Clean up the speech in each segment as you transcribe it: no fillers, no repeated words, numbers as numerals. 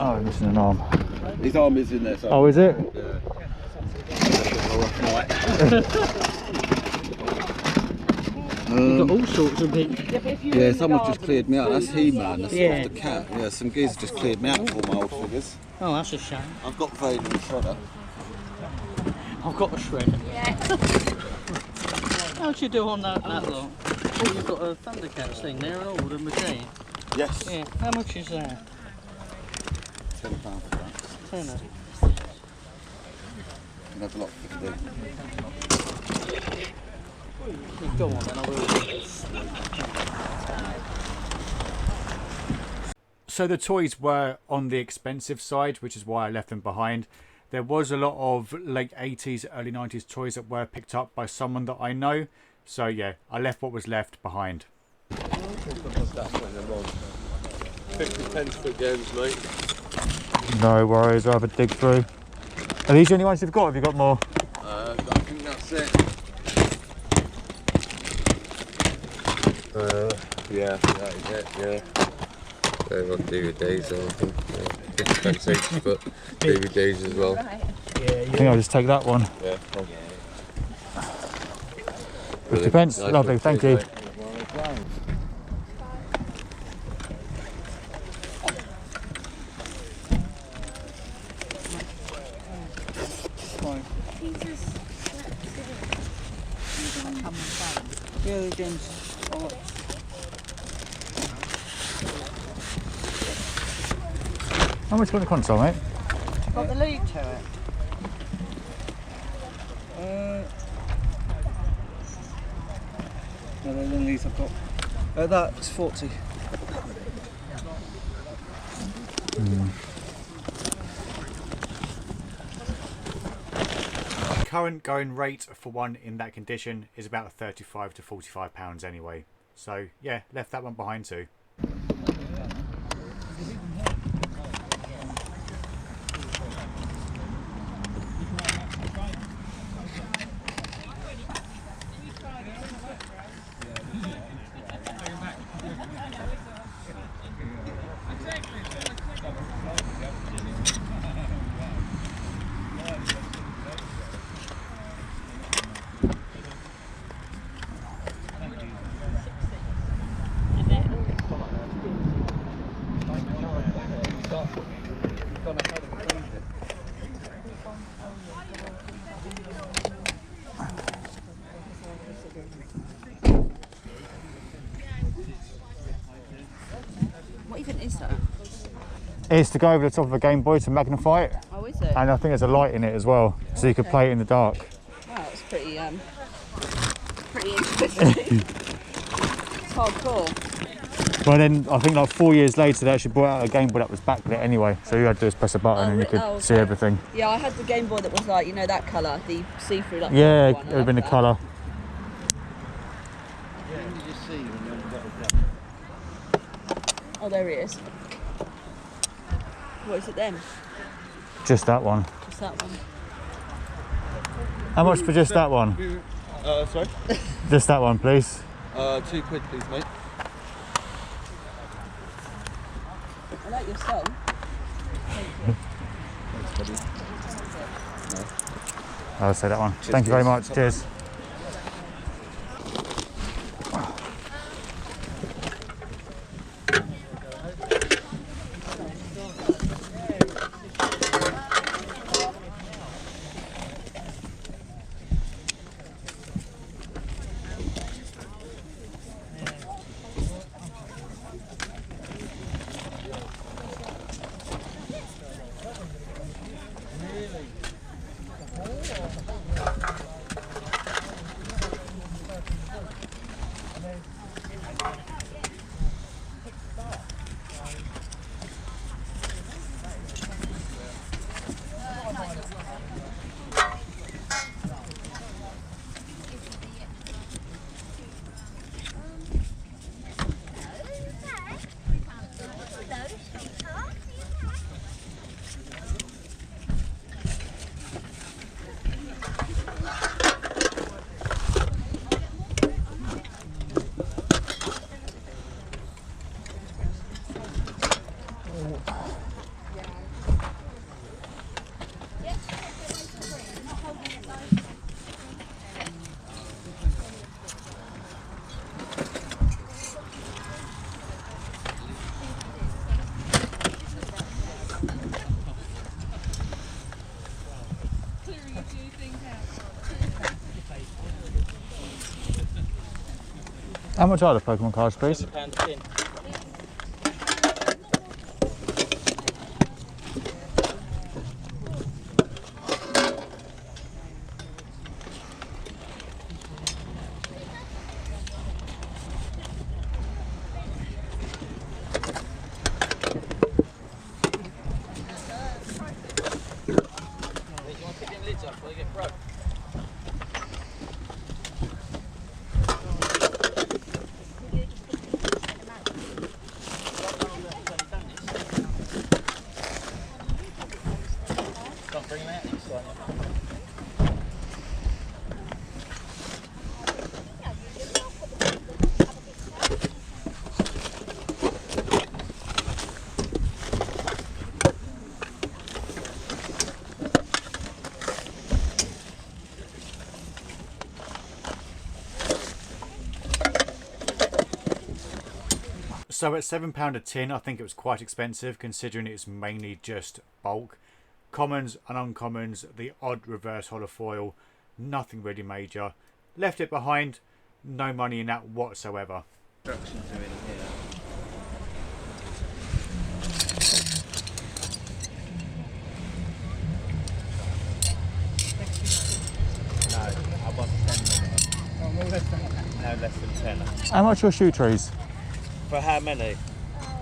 Oh, I'm missing an arm. His arm is in there. So. Oh, is it? Yeah. You've got all sorts of bits. Yeah, someone just cleared me out. That's He-Man. That's off the cat. Yeah, some geezer just cleared me out for my old figures. Oh, that's a shame. I've got Vader and Shredder. I've got a shredder. Yeah. How'd you do on that lot? Oh, you've got a Thundercats thing there and all, the machine. Yes. Yeah. How much is that? £10 for that. Tenner. You have a lot to do. Go on then, I will. So the toys were on the expensive side, which is why I left them behind. There was a lot of late 80s, early 90s toys that were picked up by someone that I know. So yeah, I left what was left behind. 50-pence for games, mate. No worries, I'll have a dig through. Are these the only ones you've got? Have you got more? I think that's it. Yeah, that is it, yeah. They've got DVDs or anything. 50 pence each, but DVDs as well. I think I'll just take that one. Yeah. 50 pence, Nice. Lovely, thank you. Yeah, James. How much for the console, mate? Got the lead to it. No, then these I've got. That's 40. Current going rate for one in that condition is about £35 to £45 anyway. So yeah, left that one behind too. What even is that? It's to go over the top of a Game Boy to magnify it. Oh, is it? And I think there's a light in it as well, so you can play it in the dark. Wow, it's pretty interesting. It's hardcore. Well then, I think like 4 years later they actually brought out a Game Boy that was backlit anyway, so all you had to do is press a button and you could see everything. Yeah, I had the Game Boy that was like, you know, that colour, the see-through like Yeah, it one. would have been the colour. Oh, there he is. What is it then? Just that one. Just that one. How much for just that one? Sorry? Just that one, please. £2, please, mate. I like your song. Thanks, buddy. I'll say that one. Cheers, Thank you very cheers. much. Cheers. How much are the Pokemon cards, please? £7 a tin. So at £7 a tin, I think it was quite expensive considering it's mainly just bulk. Commons and uncommons, the odd reverse holofoil, nothing really major. Left it behind, no money in that whatsoever. Instructions are in here. No, I want 10 minimum. No less than 10. How much are shoe trees? For how many?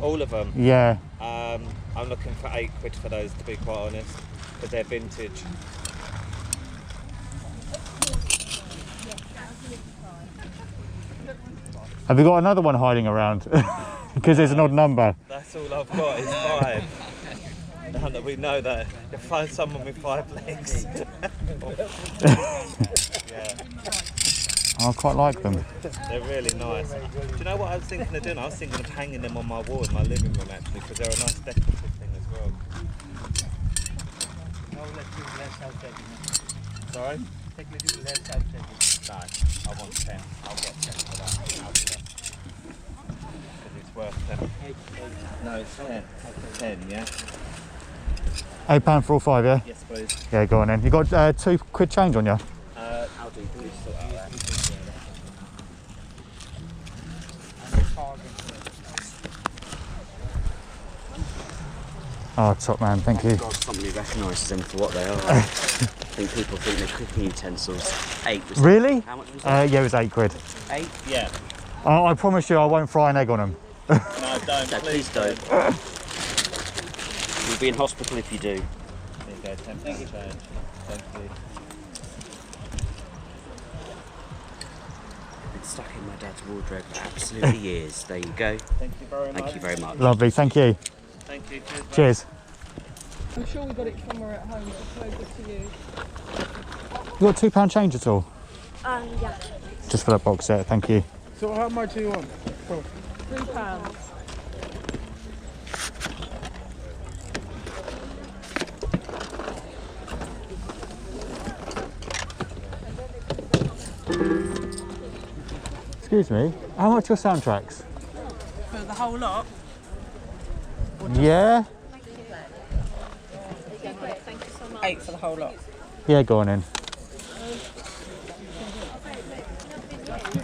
All of them? Yeah. I'm looking for £8 for those, to be quite honest, because they're vintage. Have you got another one hiding around? Because there's an odd number. That's all I've got is 5. Now that we know that, you'll find someone with 5 legs. Yeah. I quite like them. They're really nice. Do you know what I was thinking of doing? I was thinking of hanging them on my wall in my living room actually, because they're a nice decorative thing as well. Sorry? No, I want 10. I'll get 10 for that. Because it's worth 10. No, it's 10. 10, yeah? £8 for all 5, yeah? Yes, please. Yeah, go on then. You got £2 change on you? I'll do this sort out that. Oh, top man, thank you. God, somebody recognises them for what they are. I think people think they're cooking utensils. 8 was Really? How much was that? Yeah, it was £8. 8? Yeah. I promise you I won't fry an egg on them. No, don't. No, please don't. You'll be in hospital if you do. There you go, 10 change. Thank you. Been stuck in my dad's wardrobe for absolutely years. There you go. Thank you very much. Thank you very much. Lovely, thank you. Thank you. Cheers. I'm sure we got it somewhere at home to closer to you. You got £2 change at all? Yeah. Just for that box set, thank you. So how much do you want? £3. Excuse me, how much are your soundtracks? For the whole lot? Yeah? 8 for the whole lot. Yeah, go on in.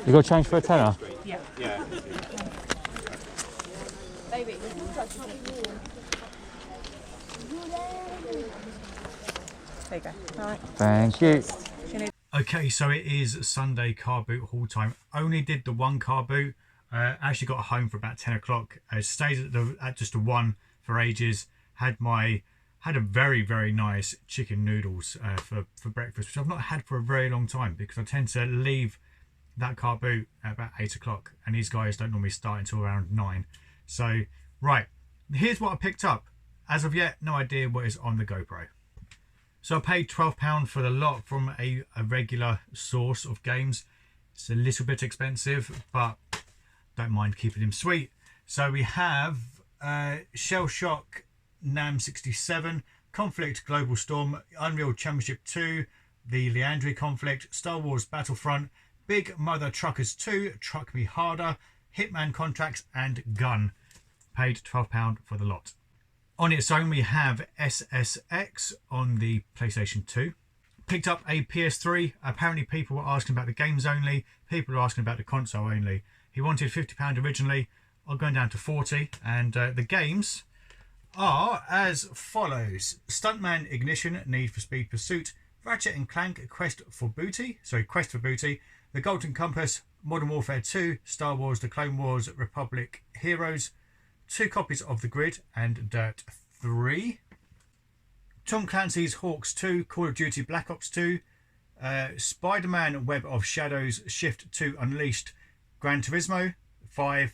You got change for a tenner? Yeah. There you go. All right. Thank you. Okay, so it is Sunday car boot haul time. Only did the one car boot. Actually got home for about 10 o'clock. Stayed at just a one for ages. Had a very nice chicken noodles for breakfast, which I've not had for a very long time because I tend to leave that car boot at about 8 o'clock, and these guys don't normally start until around 9. So right, here's what I picked up. As of yet, no idea what is on the GoPro. So I paid £12 for the lot from a regular source of games. It's a little bit expensive, but don't mind keeping them sweet. So we have Shell Shock NAM 67, Conflict Global Storm, Unreal Championship 2, the Leandri Conflict, Star Wars Battlefront, Big Mother Truckers 2, Truck Me Harder, Hitman Contracts and Gun. Paid £12 for the lot. On its own we have SSX on the PlayStation 2. Picked up a PS3. Apparently people were asking about the games only. People are asking about the console only. He wanted £50 originally. I'm going down to 40, and the games are as follows: Stuntman Ignition, Need for Speed Pursuit, Ratchet and Clank, Quest for Booty, The Golden Compass, Modern Warfare 2, Star Wars The Clone Wars, Republic Heroes, 2 copies of The Grid, and Dirt 3. Tom Clancy's Hawks 2, Call of Duty Black Ops 2, Spider-Man Web of Shadows, Shift 2 Unleashed, Gran Turismo 5,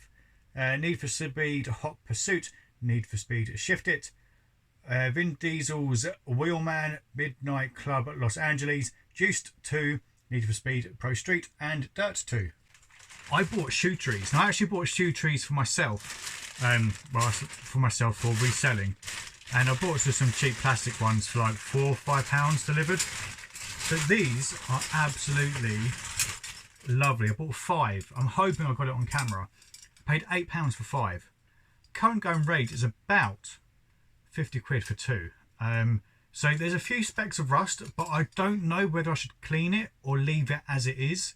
Need for Speed Hot Pursuit, Need for Speed Shift It, Vin Diesel's Wheelman, Midnight Club Los Angeles, Juiced 2, Need for Speed Pro Street, and Dirt 2. I bought shoe trees. Now, I actually bought shoe trees for myself, for reselling. And I bought just some cheap plastic ones for like £4 or £5 delivered. But these are absolutely lovely. I bought 5. I'm hoping I got it on camera. I paid £8 for 5. Current going rate is about 50 quid for 2. So there's a few specks of rust, but I don't know whether I should clean it or leave it as it is,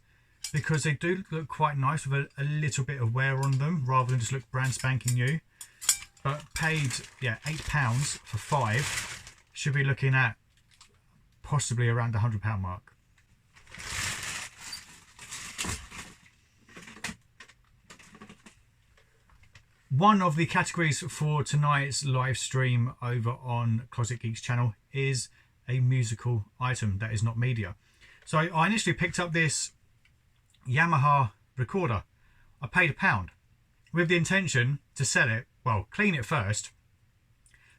because they do look quite nice with a little bit of wear on them rather than just look brand spanking new. But paid, yeah, £8 for 5. Should be looking at possibly around the £100 mark. One of the categories for tonight's live stream over on Closet Geeks channel is a musical item that is not media. So I initially picked up this Yamaha recorder. I paid £1 with the intention to sell it, well, clean it first,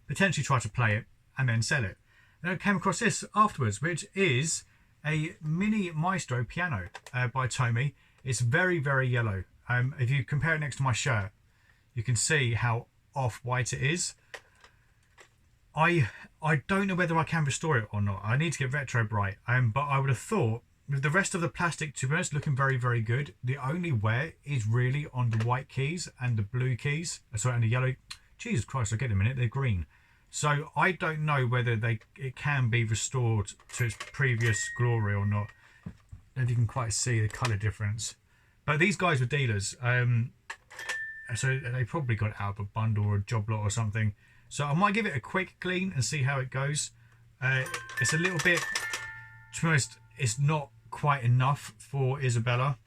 potentially try to play it and then sell it. And I came across this afterwards, which is a mini Maestro piano by Tomy. It's very, very yellow. If you compare it next to my shirt, you can see how off-white it is. I don't know whether I can restore it or not. I need to get retro bright. But I would have thought, with the rest of the plastic, to be honest, looking very, very good. The only wear is really on the white keys and the blue keys. Sorry, and the yellow. Jesus Christ, I'll get a minute. They're green. So I don't know whether it can be restored to its previous glory or not. I don't know if you can quite see the colour difference. But these guys were dealers. So they probably got it out of a bundle or a job lot or something. So I might give it a quick clean and see how it goes. It's a little bit, to be honest, it's not quite enough for Isabella.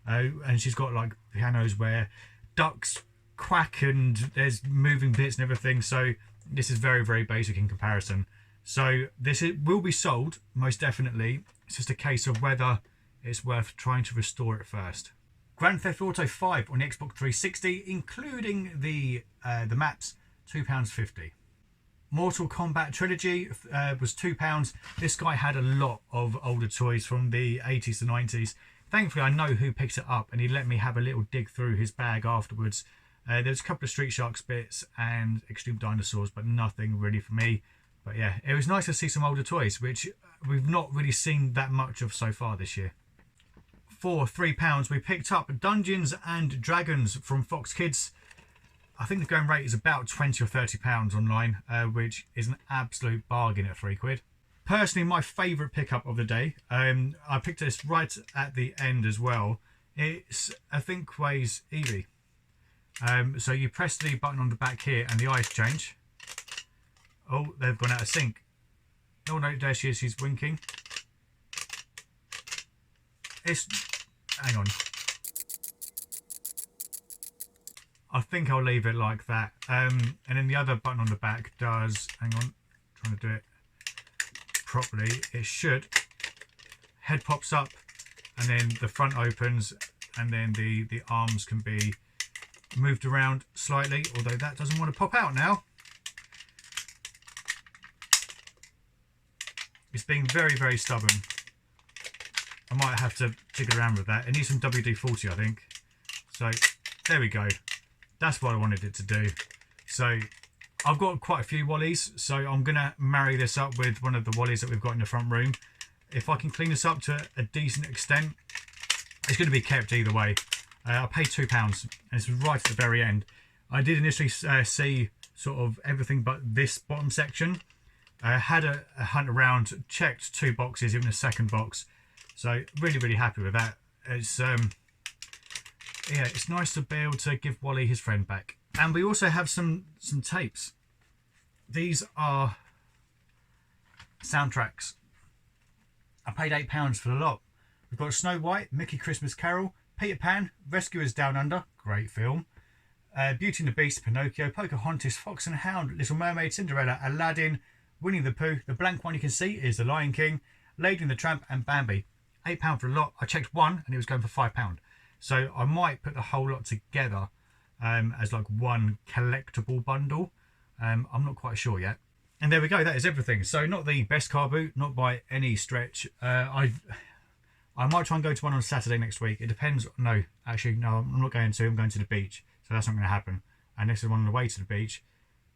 And she's got like pianos where ducks quack and there's moving bits and everything. So this is very, very basic in comparison. So will be sold, most definitely. It's just a case of whether it's worth trying to restore it first. Grand Theft Auto 5 on the Xbox 360, including the maps, £2.50. Mortal Kombat Trilogy was £2. This guy had a lot of older toys from the 80s to 90s. Thankfully, I know who picked it up, and he let me have a little dig through his bag afterwards. There was a couple of Street Sharks bits and Extreme Dinosaurs, but nothing really for me. But yeah, it was nice to see some older toys, which we've not really seen that much of so far this year. For £3, we picked up Dungeons and Dragons from Fox Kids. I think the going rate is about £20 or £30 online, which is an absolute bargain at £3. Personally, my favourite pickup of the day. I picked this right at the end as well. It's a Thinkways Eevee. So you press the button on the back here and the eyes change. Oh, they've gone out of sync. Oh no, there she is, she's winking. Hang on. I think I'll leave it like that. And then the other button on the back does, hang on, trying to do it properly. It should. Head pops up and then the front opens and then the arms can be moved around slightly, although that doesn't want to pop out now. It's being very, very stubborn. I might have to jiggle around with that. It needs some WD-40, I think. So there we go. That's what I wanted it to do. So I've got quite a few Wallies, so I'm going to marry this up with one of the Wallies that we've got in the front room. If I can clean this up to a decent extent, it's going to be kept either way. I paid £2, and it's right at the very end. I did initially see sort of everything but this bottom section. I had a hunt around, checked 2 boxes, even a second box. So really, really happy with that. It's yeah, it's nice to be able to give Wally his friend back. And we also have some tapes. These are soundtracks. I paid £8 for the lot. We've got Snow White, Mickey Christmas Carol, Peter Pan, Rescuers Down Under, great film, Beauty and the Beast, Pinocchio, Pocahontas, Fox and Hound, Little Mermaid, Cinderella, Aladdin, Winnie the Pooh. The blank one you can see is The Lion King, Lady and the Tramp and Bambi. £8 for a lot. I checked one and it was going for £5. So I might put the whole lot together as like one collectible bundle. I'm not quite sure yet. And there we go, that is everything. So not the best car boot, not by any stretch. I might try and go to one on Saturday next week. It depends. No, actually, no, I'm not going to. I'm going to the beach. So that's not going to happen. And this is one on the way to the beach.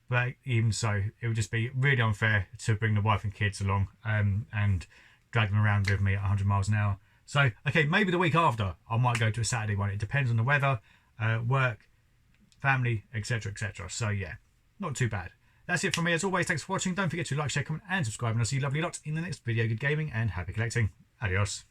But even so, it would just be really unfair to bring the wife and kids along and drag them around with me at 100 miles an hour. So, okay, maybe the week after I might go to a Saturday one. It depends on the weather, work, family, etc, etc. So yeah, not too bad. That's it from me as always. Thanks for watching. Don't forget to like, share, comment and subscribe. And I'll see you lovely lot in the next video. Good gaming and happy collecting. Adios.